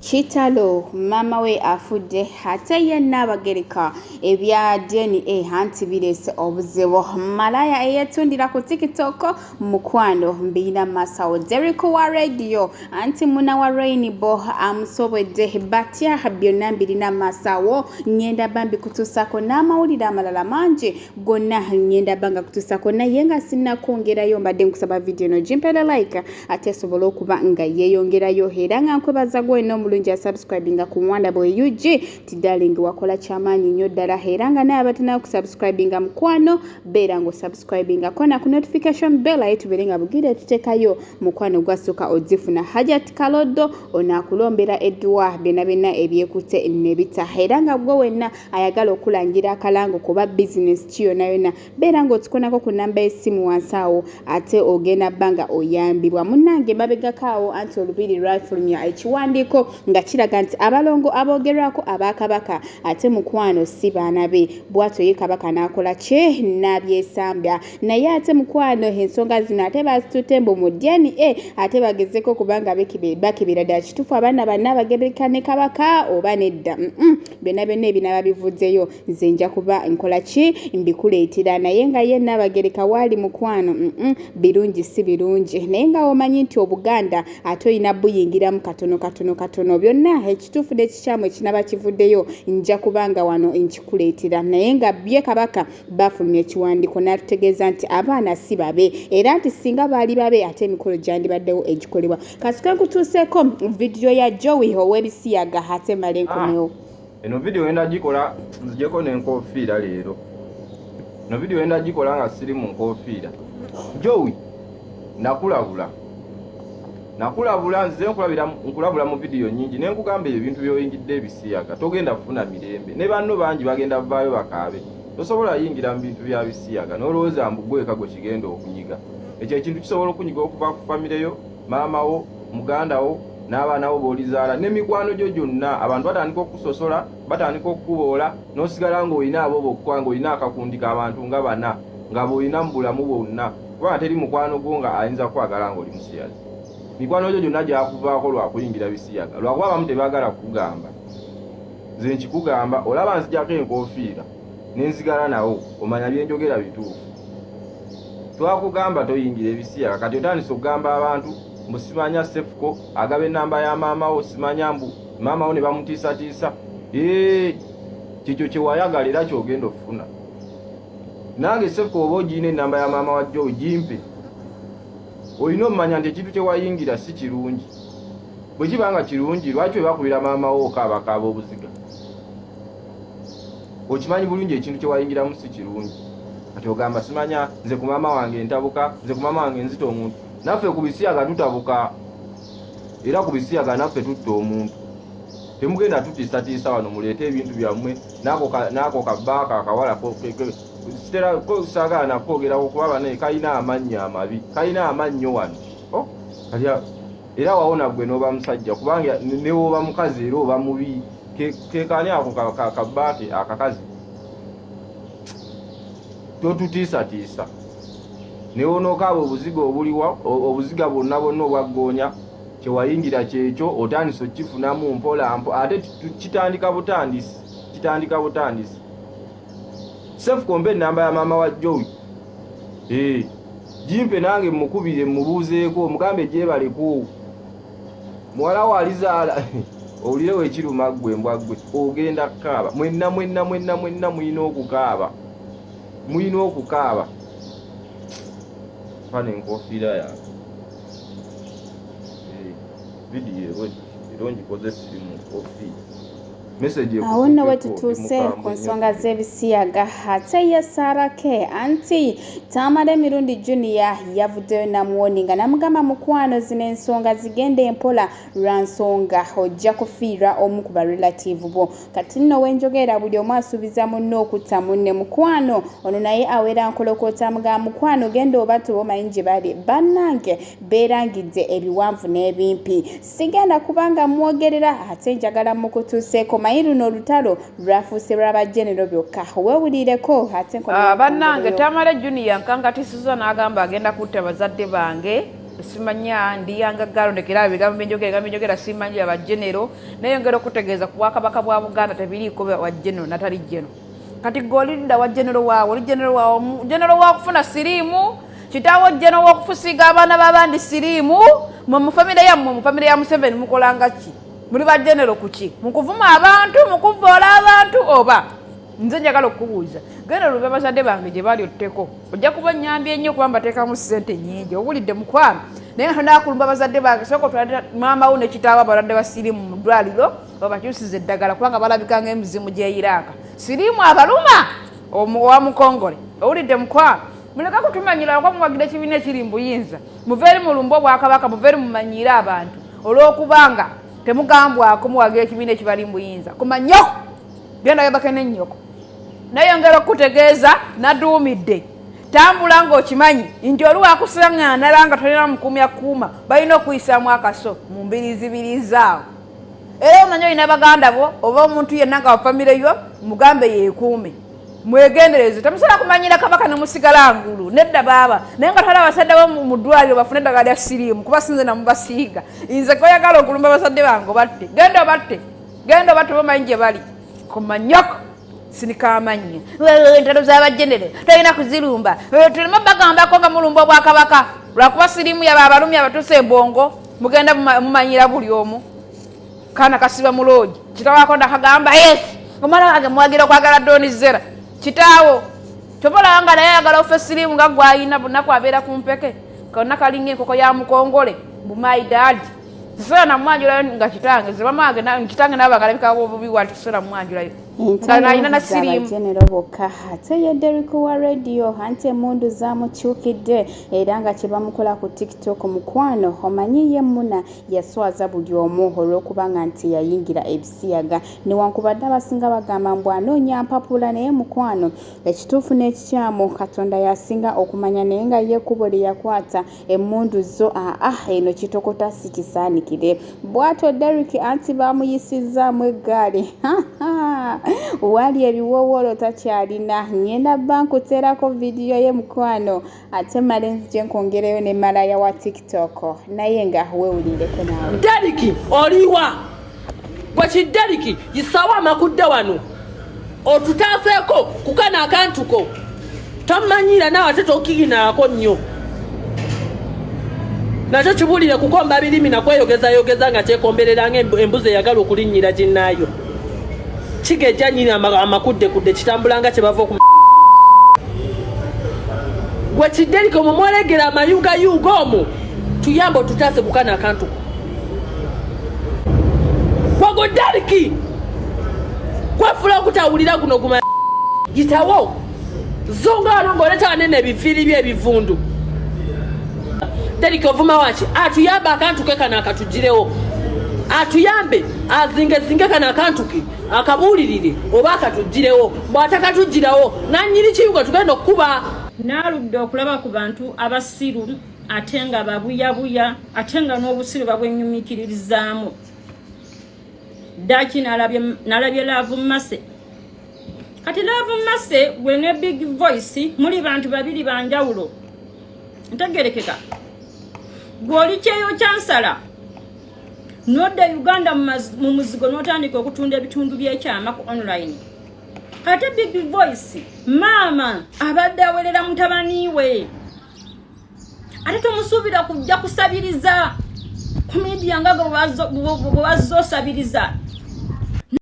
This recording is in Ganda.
Kitalo mama we afudde ate ye Nabagereka ebya DNA anti birese obuzibu malaya eyetundira ku TikTok mukwano mbina masawo Jericho wa radio anti muna wa Rainbow amusobedde batya byonna mbirina masawo nyenda bambi kutusako n'amawulira amalala mangi gonna nyenda banga kutusako naye nga sinnakwongerayo mbadde nkusaba video no jimpera like ate sobola okuba nga yeeyongerayo era nga nkwebaza gwe mulungi subscribing ku Mwanda Boy UG tidaling wakola chamanyi nnyo ddala era nga naye abatana ku subscribing mukwano beera ngo subscribing kona ku notification bell ayituberenga bugire tutekayo mukwano gwasuka ozifuna Hajat Kalodo onakulombera edwa bena ebyekute nebita era nga gwe wenna ayagala okulangira akalango kuba business kiyo nayona beera ngo tukonako ku namba esimu wansawo ate ogenda banga oyambibwa munange babegakaawo anti olubiri rifle ya ekiwandiko nga kiraga nti abalongo abogerako abakabaka ate mukwano siba nabe bwato ye Kabaka nakola kye nabyesambya naye ate mukwano ensonga zino ate basitutembo mu DNA ate bagezeko kubanga bakibira ddala kitufu abaana Nabagereka ne Kabaka oba nedda bena ebinaba bivuzeyo nze nja kuba nkola ki mbikuleetera naye nga ye Nabagereka wali mukwano birungi si birungi naye nga omanyi nti Obuganda ate oyina buyingiramu katono byonna ekitufu n'ekikyamu ekinaba kivuddeyo nja kubanga wano nkikuleetera naye nga bye Kabaka bafulumya ekiwandiiko n'atutegeeza nti abaana si babe era nti singa baali babe ate emikolo gyandibaddewo egikolebwa kasika nkutuuseeko video ya Jowie ow'ebisiyaga ate male nkomewo eno video wenda gikola nzijeko n'enkofiira leero eno video wenda gikola nga siri mu nkofiira Jowie nakulabula nze nkulabula mu video nyingi ne nkugamba ebintu byoyingidde ebisiyaga togenda kufuna mirembe ne banno bangi bagenda vaayo bakaabe tosobola yingira mu bintu bya bisiyaga n'olowooza mbugweka gwe kigenda okunyiga ekyo ekintu kisobola okunyiga okuva ku famireyo maamawo mugandawo n'abaanawo b'olizaala n'emikwano gyo gyonna abantu batandika okusosola batandika okukuboola n'osigala ng'olina abo bokka ng'olina akakundi k'abantu nga bana nga bw'olina mu bulamu bwonna kubanga teri mukwano gwo nga ayinza kwagala ng'oli musiyazi mikwano gyo gyonna gyakuvaako lwakuyingira bisiyaga lwakuba abamu tebaagala kukugamba nze nkikugamba olaba nzijako enkofiira nenzigala nawo omanya byenjogera bituufu twakugamba toyingira ebisiyaga kati otandise okugamba abantu mbu simanya Cephco agaba enamba ya maamawo simanya mbu maamawo ne bamutiisatiisa kikyo kyewayagala era kyogenda okufuna nange Cephco oba ogiina enamba ya maama wa Jowie gimpe olina omumanya nti ekintu kyewayingira si kirungi bwe kibanga kirungi lwaki webakubira maamawo okaabakaaba obuziga okimanyi bulungi ekintu kyewayingiramu si kirungi kati ogamba simanya nze ku maama wange ntabuka nze ku maama wange nzita omuntu naffe ku bisiyaga tutabuka era ku bisiyaga naffe tutta omuntu temugenda tutiisatiisa wano muleete ebintu byammwe naako kabaaka akawala sitera saagala nakwogerawo kuba naye kalina amannya amabi kalina amannyo wano era wawona gwe n'oba musajja kubanga newoba mukazi era oba mubi kekani ako kabaake akakazi totutiisatiisa newonookaaba obuziga obuliwa obuziga bwonna obwaggoonya kyewayingira kyekyo otandise okifunamu mpolampo ate kitandika butandisi Cephco mbe namba ya maama wa Jowie jimpe nange mukubire mubuuzeeko mugambe gyebaleko muwala walizaala owulirewo ekiruma ggwe mbwaggwe ogenda kukaaba mwenna mulina okukaaba fana enkofiira yange vidiyo era ngikoze siri mu nkofiira awo nno we tutuuse ku nsonga z'ebisiyaga ate ye Sarake anti Tamale Mirundi Junior yavuddeyo namuwoni nga namugamba mukwano zino ensonga zigenda empola lwa nsonga ojja kufiirwa omu ku barelative bo kati nno wenjogera buli omu asuubiza munne okutta munne mukwano ono naye awera nkolokota mugamba mukwano genda oba tobamanyi gye bali bannange beerangidde ebiwanvu n'ebimpi sigenda kubanga mwogerera ate njagala mukutuuseeko mayiru n'olutalo lwafuuse lw'abajenero byokka weewulireko ate bannange Tamale Junior nkangatisiza n'agamba agenda kutta bazadde bange simanya ndiyanga galo ndekera bigambo njogera simanya aba general naye ngero kutegeeza ku Kabaka bwa Buganda tebiriko wa general natali general kati golinda wa general wa kufuna sirimu kitawo general wa kufusiga abana babandi sirimu mu family ya Museveni mukolanga ki muri ba general kuki mukuvuma abantu mukuvola abantu oba nze njagala okubuuza genda lube bazadde bange gye bali otteko ojja kuba nnyambye ennyo kubamba teekamu ssente nnyingi owulidde mukwano naye nga tonaakulumba bazadde bange sooka otwalira maama wo ne kitaawo abalwadde ba siriimu mu ddwaliro babakyusiza eddagala kubanga balabika ng'emizimu gy'eiraaka siriimu abaluma owa mukongole owulidde mukwano muleka kutumanyira kwa muwagira ekibiina ekiri mu buyinza muveeri mulumba obwakabaka muveeri mumanyiire abantu olw'okubanga temugambwako muwagira ekibiina ekibali mu buyinza kumanyo genda yabaka n'ennyoko nayongera okutegeeza naduumidde tambula ng'okimanyi nti oli wakusaŋŋaanala nga tolina mukumya kuuma balina okuyisaamu akaso mu mbiriizibiriizaawo era omanyi olina baganda bo oba omuntu yenna nga wafamire yo mugambe yeekuume mwegendereze temusobola kumanyira kabaka nemusigala ngulu nedda baaba naye nga tala abazadde bo mu ddwaliro bafune eddagala lya siriimu kuba sinze namubasiiga nze koyagala okulumba abazadde bange obatte genda obatte bomanyi gye bali kumanyoko sinikamanye entalo z'abajenere tolina kuzirumba tulema bagambako nga mulumba obwakabaka lwakuba siriimu yaba abalumi abatuuse ebongo mugenda mumanyira buli omu kaana kasiba muloogi kitawako ndakagamba yesi omwana wange muwagira okwagala donizera kitaawo tobola nga naye ayagala ofe siriimu nga gwayina bunaku abeera ku mpeke konna kalinga enkoko ya mukongole bumaidadi sisera namwanjulayo nga kitange zebamange kitange nabagalabikawo obubi wali tisera mwanjulayo General bokka ate ye Derrick wa radio ante mundu zamukyukidde era nga kibamukola ku TikTok mukwano omanyi ye muna yaswaza buli omu olw'okubanga nti yayingira ebisiyaga newankubadde abasinga bagamba mbu anoonya mpapula naye mukwano ekituufu n'ekikyamu Katonda yasinga okumanya naye nga ye ekkubo lye yakwata emmundu zo eno kitokota si kisaanikire bw'atyo Derrick anti bamuyisizaamu eggaali wali ebiwoowolo takyalina ngenda bankuteerako vidiyo ye mukwano ate malenzi gye nkongereyo ne malaya wa TikTok naye nga weewulireko naawe Derrick oliwa bwe Derrick yisawo amakudde wano otutaaseeko kukana akantuko tomanyira naawe ate tokiginaako nnyo nakyo kibulire kukomba birimi nakweyogezayogeza nga kyekombereranga embuzi eyagala okulinnyira ginnaayo Chigeja nyina amakudde kitambulanga kyebava oku gwe Derrick omumwolegera amayuga omu tuyambo tutase kukana akantu kwago Derrick kwafula okutawulira guno guma gitawo zonga alongoleta nene bifiri by'ebivundu Derrick ovuma wachi atuyamba akantu kekana akatujirewo atuyambe azingezinge kana akantuki akabulirire oba akatujirewo bwatakatujirawo nanyiri kiyuga tugenda okuba naludde okulaba ku bantu abasiru atenga babuyabuya atenga n'obusiru babwenyumikiririzaamu daki nalabye Love Mase kati Love Mase gwe ne Big Voice muli bantu babiri banjawulo ntegerekeka gwoli kyeyo kyansala nodda Uganda mu muzigo n'otandika okutunda ebitundu by'ekyama ku online ate Big Voice Maama abadde awerera mutabani we ate tomusuubira kujja kusabiriza ku media nga bwe bazosabiriza